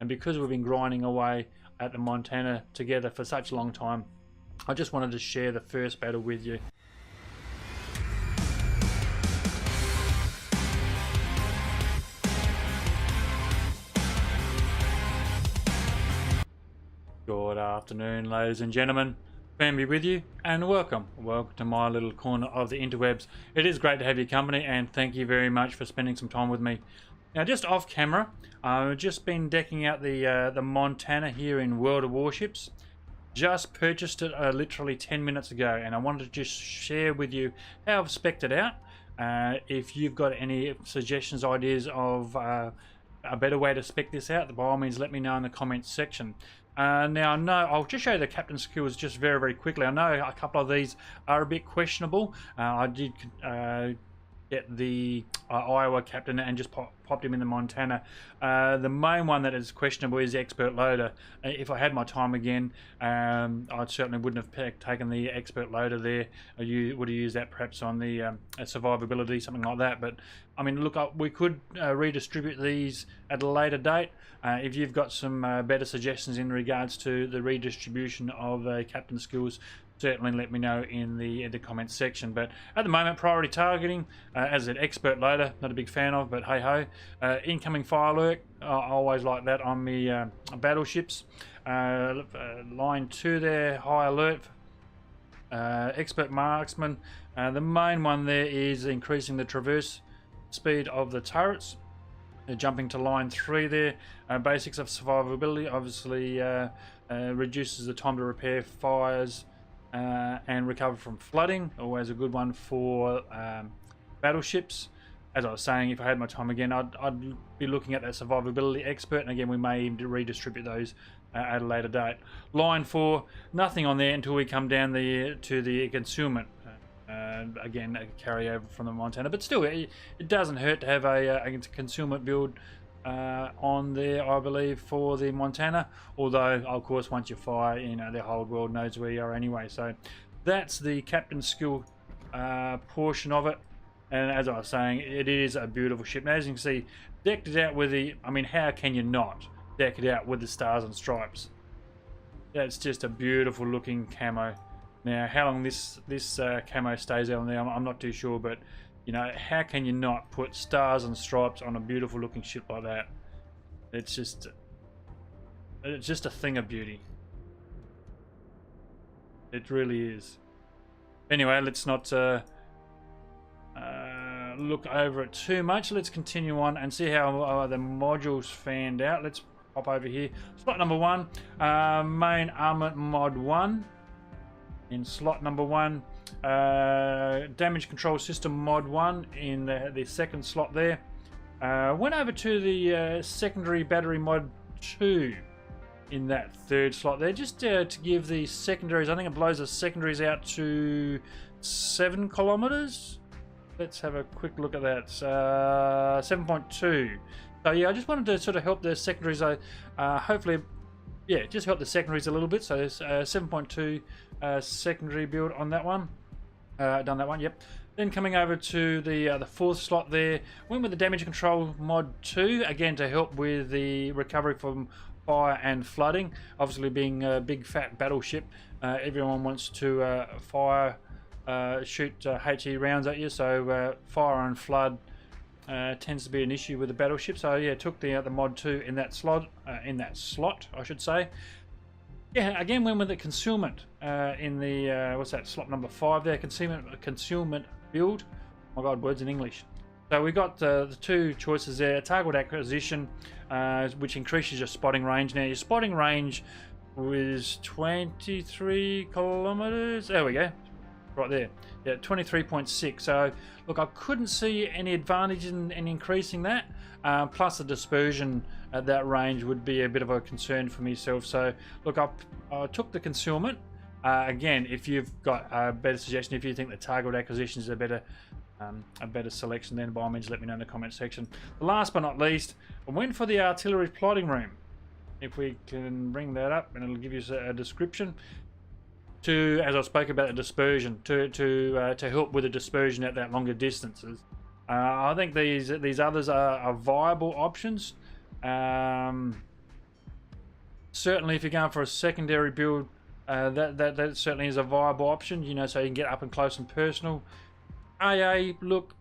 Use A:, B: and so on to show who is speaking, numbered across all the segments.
A: and because we've been grinding away at the Montana together for such a long time, I just wanted to share the first battle with you. Good afternoon, ladies and gentlemen. Firmbie with you, and welcome to my little corner of the interwebs. It is great to have your company, and thank you very much for spending some time with me. Now, just off camera, I've just been decking out the Montana here in World of Warships. Just purchased it literally 10 minutes ago, and I wanted to just share with you how I've spec'd it out. If you've got any suggestions, ideas of a better way to spec this out, by all means let me know in the comments section. Now, no, I'll just show you the captain skills just very quickly. I know a couple of these are a bit questionable. I did get the Iowa captain and just popped him in the Montana. The main one that is questionable is expert loader. If I had my time again, I certainly wouldn't have taken the expert loader there. I would have used that perhaps on the survivability, something like that. But I mean, look, we could redistribute these at a later date. If you've got some better suggestions in regards to the redistribution of captain skills, certainly let me know in the comments section. But at the moment, priority targeting, as an expert loader, not a big fan of, but hey ho. Incoming fire alert, I always like that on the battleships. Line 2 there, high alert. Expert marksman, the main one there is increasing the traverse speed of the turrets. Jumping to line 3 there, basics of survivability, obviously reduces the time to repair fires and recover from flooding. Always a good one for battleships. As I was saying, if I had my time again, I'd be looking at that survivability expert, and again we may even redistribute those at a later date. Line 4, nothing on there until we come down to the concealment. Again, a carryover from the Montana, but still, it doesn't hurt to have a concealment build on there, I believe, for the Montana. Although, of course, once you fire, you know, the whole world knows where you are anyway. So that's the captain skill portion of it. And as I was saying, it is a beautiful ship. Now, as you can see, decked it out with the, I mean, how can you not deck it out with the stars and stripes? That's just a beautiful looking camo. Now, how long this camo stays out on there, I'm not too sure, but you know, how can you not put stars and stripes on a beautiful looking ship like that? It's just a thing of beauty. It really is. Anyway, let's not look over it too much. Let's continue on and see how the modules fanned out. Let's pop over here. Slot number 1, main armament mod 1. In slot number 1, damage control system mod 1 in the second slot there. Went over to the secondary battery mod 2 in that third slot there, just to give the secondaries, I think it blows the secondaries out to 7 kilometers. Let's have a quick look at that. 7.2. So yeah, I just wanted to sort of help the secondaries, hopefully, yeah, just help the secondaries a little bit. So there's 7.2 secondary build on that one. Done that one, yep. Then coming over to the fourth slot there, went with the damage control mod 2, again to help with the recovery from fire and flooding. Obviously being a big fat battleship, everyone wants to shoot HE rounds at you, so fire and flood tends to be an issue with the battleship. So yeah, took the mod 2 in that slot, I should say. Yeah, again went with the concealment in the what's that, slot number 5 there, concealment build. Oh my god, words in English. So we got the two choices there: target acquisition, which increases your spotting range. Now your spotting range was 23 kilometers. There we go, right there. Yeah, 23.6. So look, I couldn't see any advantage in increasing that. Plus the dispersion at that range would be a bit of a concern for myself. So look, I took the concealment. Again, if you've got a better suggestion, if you think the target acquisition is a better selection, then by all means let me know in the comment section. Last but not least, I went for the artillery plotting room. If we can bring that up, and it'll give you a description. As I spoke about, the dispersion to help with the dispersion at that longer distances. I think these others are viable options. certainly if you're going for a secondary build, that certainly is a viable option, you know, so you can get up and close and personal. AA, look,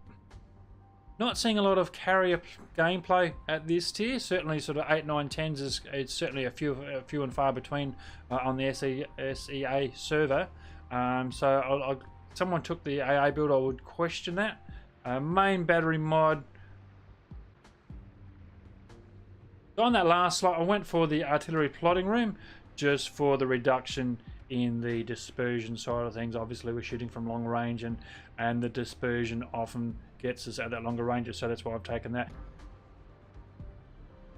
A: not seeing a lot of carrier gameplay at this tier. Certainly sort of 8, 9, 10s is it's certainly a few and far between on the SEA server. So someone took the AA build, I would question that. Main battery mod. On that last slide, I went for the artillery plotting room just for the reduction in the dispersion side of things. Obviously we're shooting from long range, and the dispersion often gets us at that longer range, so that's why I've taken that.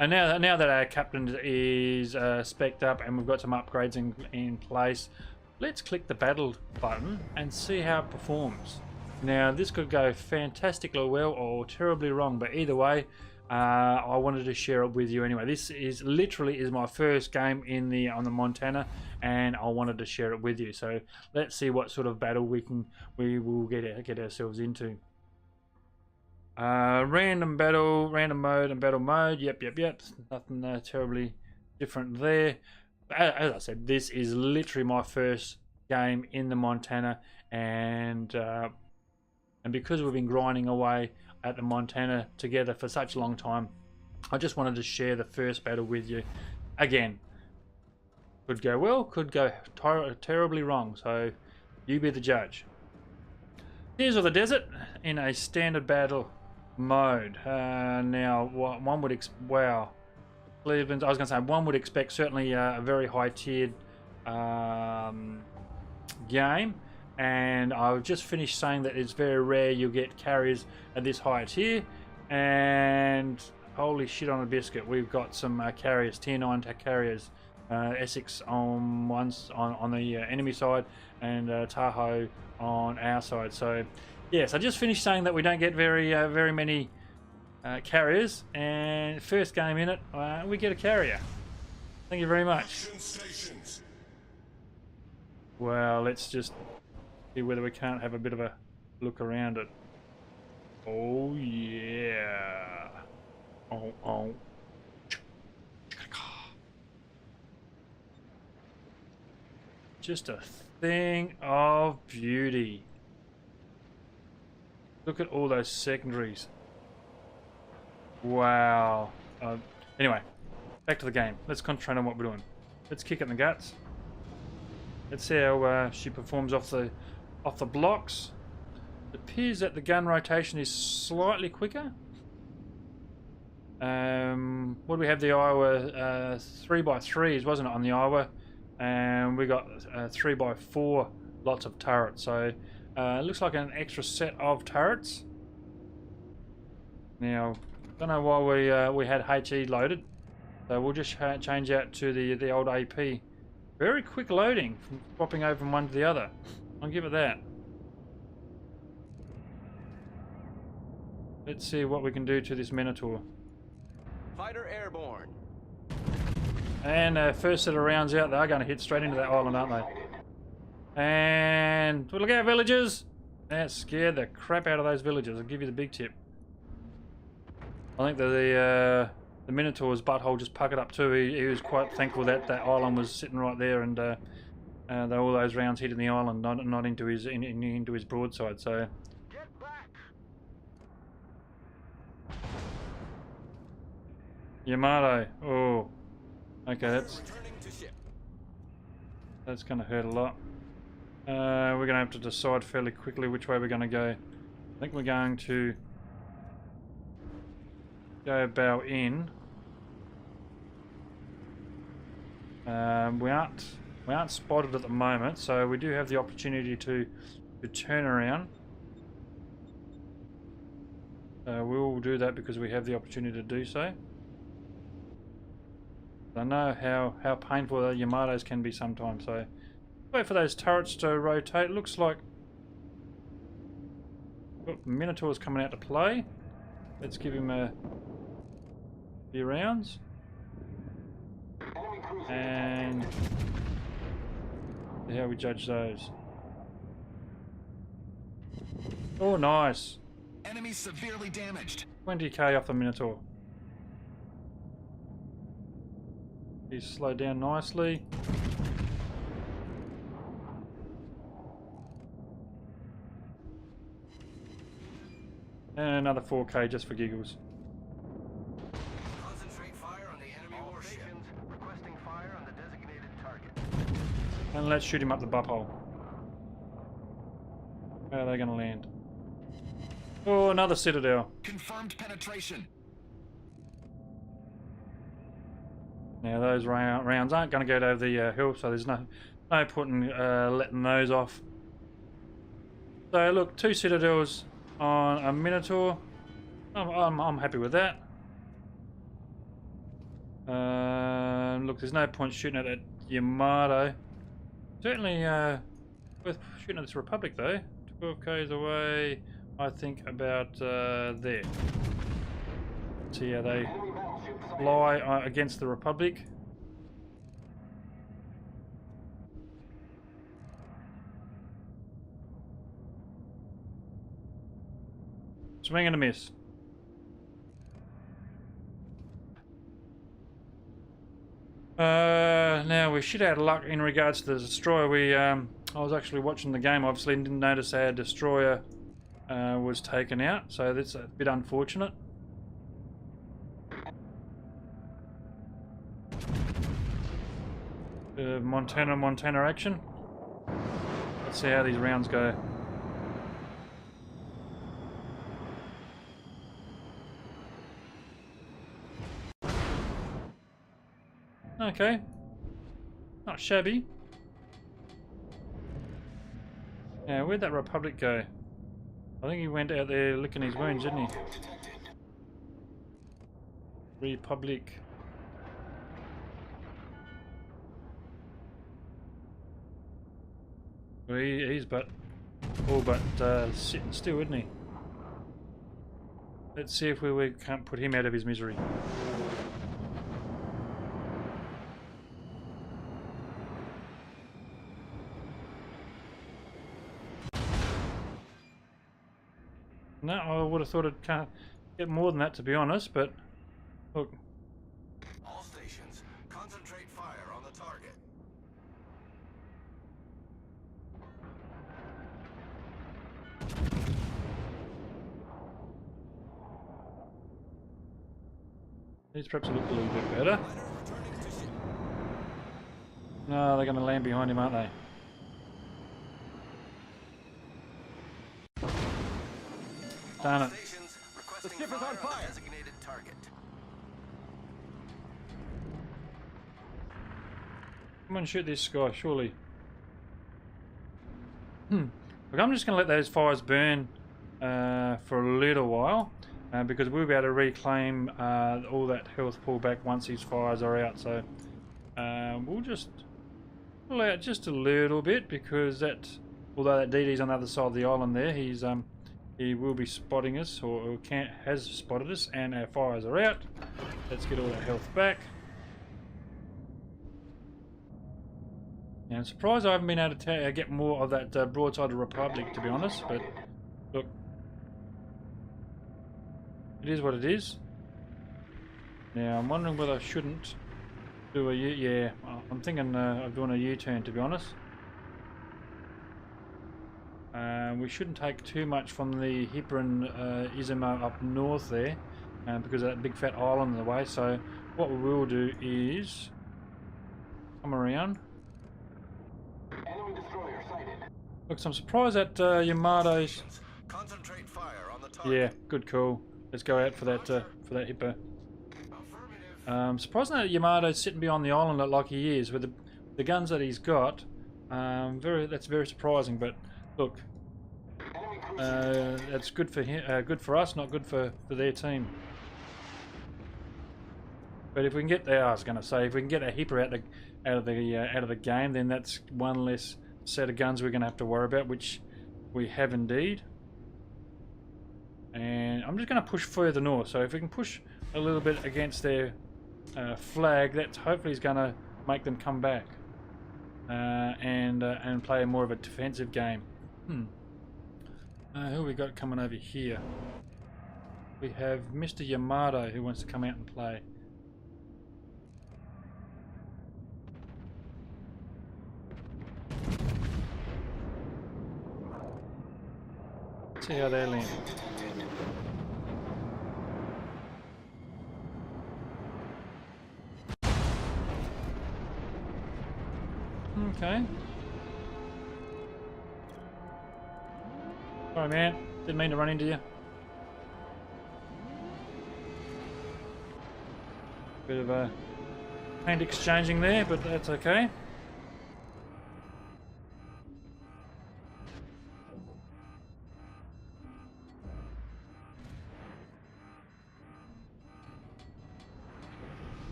A: And now that our captain is spec'd up and we've got some upgrades in place, let's click the battle button and see how it performs. Now this could go fantastically well or terribly wrong, but either way, I wanted to share it with you anyway. This is literally my first game on the Montana, and I wanted to share it with you. So let's see what sort of battle we will get ourselves into. Random battle, random mode, and battle mode. Yep. Nothing terribly different there. As I said, this is literally my first game in the Montana, and because we've been grinding away at the Montana together for such a long time, I just wanted to share the first battle with you. Again, could go well, could go terribly wrong, so you be the judge. Here's of the desert in a standard battle mode. Now, one would wow, Cleveland. I was going to say one would expect certainly a very high tiered game. And I've just finished saying that it's very rare you'll get carriers at this high tier, and holy shit on a biscuit, we've got some carriers, tier 9 carriers, Essex on the enemy side, and Tahoe on our side. So yes, I just finished saying that we don't get very many carriers, and first game in it, we get a carrier. Thank you very much. Well, let's just see whether we can't have a bit of a look around it. Oh yeah. Oh. Just a thing of beauty. Look at all those secondaries. Wow. Anyway, back to the game. Let's concentrate on what we're doing. Let's kick it in the guts. Let's see how she performs off the blocks. It appears that the gun rotation is slightly quicker. What do we have? The Iowa 3x3s, wasn't it, on the Iowa? And we got 3x4 lots of turrets. So it looks like an extra set of turrets. Now, don't know why we had HE loaded, so we'll just change out to the old AP. Very quick loading from swapping over from one to the other. I'll give it that. Let's see what we can do to this Minotaur.
B: Fighter airborne.
A: And first set of rounds out, they are going to hit straight into that island, aren't they? And look out, villagers! That scared the crap out of those villagers. I'll give you the big tip. I think the Minotaur's butthole just puckered up too. He was quite thankful that that island was sitting right there, and all those rounds hit in the island, not into his broadside. So.
B: Get back.
A: Yamato. Oh. Okay, that's going to hurt a lot. We're going to have to decide fairly quickly which way we're going to go. I think we're going to go bow in. We aren't spotted at the moment, so we do have the opportunity to turn around. We will do that because we have the opportunity to do so. I know how painful the Yamatos can be sometimes, so wait for those turrets to rotate. Looks like Minotaur's coming out to play. Let's give him a few rounds. And see how we judge those. Oh, nice.
B: Enemy severely damaged.
A: 20k off the Minotaur. He's slowed down nicely. And another 4K just for giggles.
B: Concentrate fire on the enemy warship. Requesting fire on the designated target.
A: And let's shoot him up the butthole. How are they going to land? Oh, another Citadel.
B: Confirmed penetration.
A: Now those rounds aren't going to go over the hill, so there's no point in letting those off. So look, 2 Citadels on a Minotaur. I'm happy with that. Look, there's no point shooting at that Yamato. Certainly worth shooting at this Republic though. 12 k's away, I think about there. See how they fly against the Republic. Swing and a miss. Now we're shit out of luck in regards to the destroyer. I was actually watching the game, obviously, and didn't notice our destroyer was taken out, so that's a bit unfortunate. Montana action. Let's see how these rounds go. Okay, not shabby. Now, where'd that Republic go? I think he went out there licking his wounds, didn't he? Republic. Well, he's all but sitting still, isn't he? Let's see if we can't put him out of his misery. No, I would have thought it can't get more than that, to be honest, but look.
B: All stations, concentrate fire on the target.
A: These perhaps look a little bit better. No, they're going to land behind him, aren't they? Darn it.
B: The ship is on fire. Designated target.
A: Come on, shoot this guy, surely. Look, I'm just going to let those fires burn for a little while, because we'll be able to reclaim all that health pullback once these fires are out. So we'll just pull out just a little bit, because although that DD's on the other side of the island there, he will be spotting us, or has spotted us, and our fires are out. Let's get all that health back. Now, I'm surprised I haven't been able to get more of that broadside of Republic, to be honest, but look, it is what it is. Now, I'm wondering whether I shouldn't do a yeah, I'm thinking of doing a U-turn, to be honest. We shouldn't take too much from the Heparin Izimo up north there, because of that big fat island in the way. So what we will do is come around.
B: Enemy destroyer sighted.
A: Look, so I'm surprised that Yamato's.
B: Concentrate fire on the target.
A: Yeah, good call. Let's go out for that Hippo. Surprising that Yamato's sitting behind the island like he is with the guns that he's got. That's very surprising. But look. That's good for him, good for us, not good for their team. But if we can get there, I was going to say, if we can get a Hipper out of the game, then that's one less set of guns we're going to have to worry about, which we have indeed. And I'm just going to push further north. So if we can push a little bit against their flag, that hopefully is going to make them come back and play more of a defensive game. Who we got coming over here? We have Mr. Yamato who wants to come out and play. See how they land. Okay. Sorry, man. Didn't mean to run into you. Bit of a paint exchanging there, but that's okay.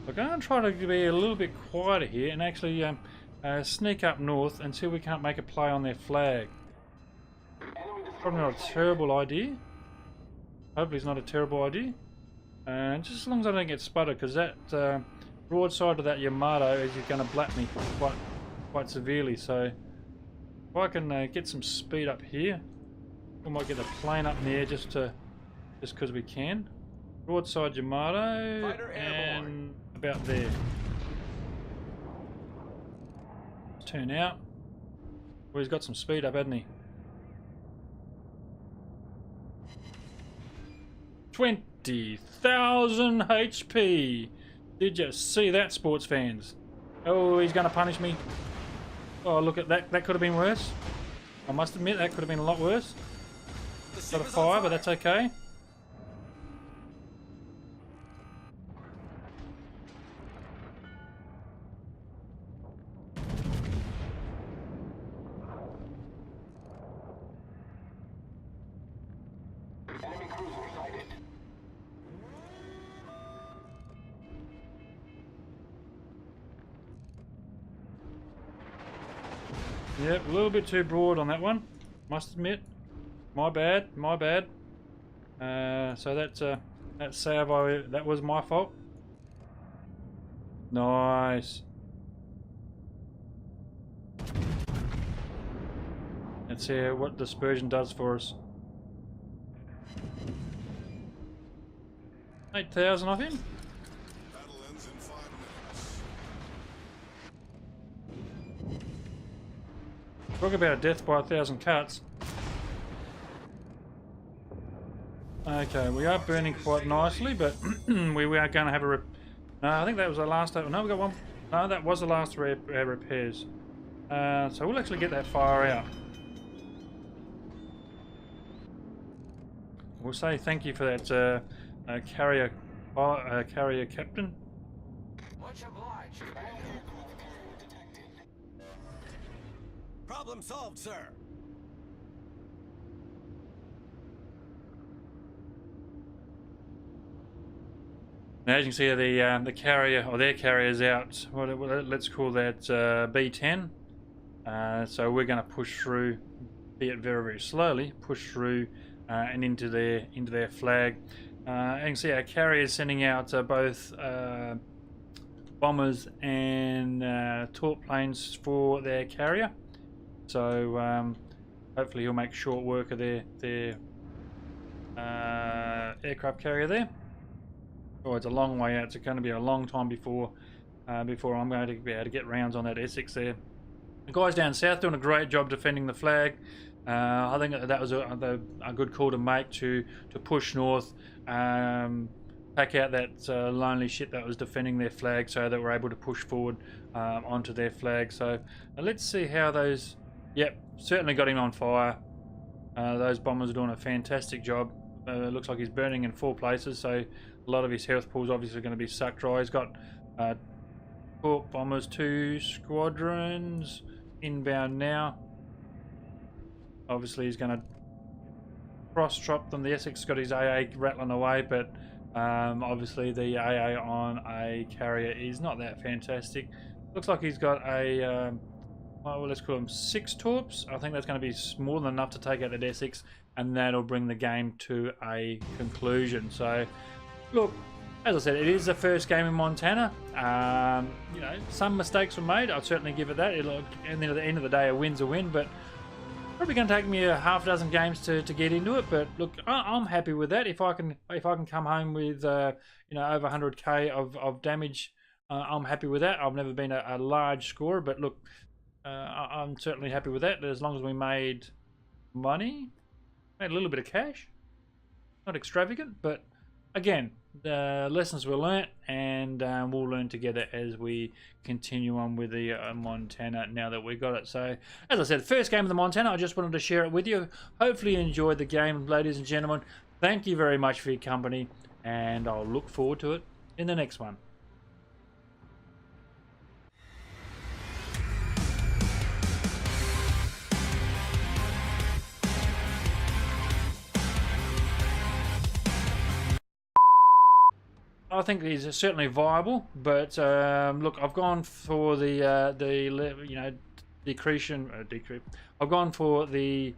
A: We're going to try to be a little bit quieter here and actually sneak up north and see if we can't make a play on their flag. Probably not a terrible idea. Hopefully it's not a terrible idea. Just as long as I don't get sputtered, because that broadside of that Yamato is going to blat me quite severely. So if I can get some speed up here, we might get a plane up there just because we can. Broadside Yamato and about there. Let's turn out. Well, he's got some speed up, hasn't he? 20,000 HP. Did you see that, sports fans? Oh, he's going to punish me. Oh, look at that. That could have been worse. I must admit, that could have been a lot worse. Got a fire, but that's okay. Yep, a little bit too broad on that one, must admit. My bad. So that salvo, that was my fault. Nice. Let's see what dispersion does for us. 8,000 off him. Talk about a death by 1,000 cuts. Okay, we are burning quite nicely, but we are going to have a no, I think that was the last. No, we got one. No, that was the last repairs. So we'll actually get that fire out. We'll say thank you for that carrier captain.
B: Much obliged. Problem solved, sir.
A: Now, as you can see, the carrier, or their carrier's out. Let's call that B10. So we're going to push through, be it very, very slowly, push through and into their flag. You can see our carrier is sending out both bombers and torp planes for their carrier. So hopefully he'll make short work of their aircraft carrier there. Oh, it's a long way out. It's going to be a long time before I'm going to be able to get rounds on that Essex there. The guys down south doing a great job defending the flag. I think that was a good call to make to push north, pack out that lonely ship that was defending their flag, so that we're able to push forward onto their flag. So let's see how those. Yep, certainly got him on fire. Those bombers are doing a fantastic job. Looks like he's burning in 4 places, so a lot of his health pool's obviously going to be sucked dry. He's got 4 bombers, 2 squadrons inbound now. Obviously he's going to cross-chop them. The Essex got his AA rattling away, but obviously the AA on a carrier is not that fantastic. Looks like he's got a well, let's call them 6 torps. I think that's going to be more than enough to take out that Essex, and that'll bring the game to a conclusion. So, look, as I said, it is the first game in Montana. You know, some mistakes were made. I'll certainly give it that. At the end of the day, a win's a win, but probably going to take me a half dozen games to get into it. But look, I'm happy with that. If I can come home with you know, over 100k of damage, I'm happy with that. I've never been a large scorer, but look. I'm certainly happy with that, as long as we made money. Made a little bit of cash. Not extravagant, but again, the lessons were learnt, and we'll learn together as we continue on with the Montana now that we got it. So, as I said, first game of the Montana, I just wanted to share it with you. Hopefully you enjoyed the game, ladies and gentlemen. Thank you very much for your company, and I'll look forward to it in the next one. I think these are certainly viable, but look, I've gone for the you know, decrease. I've gone for the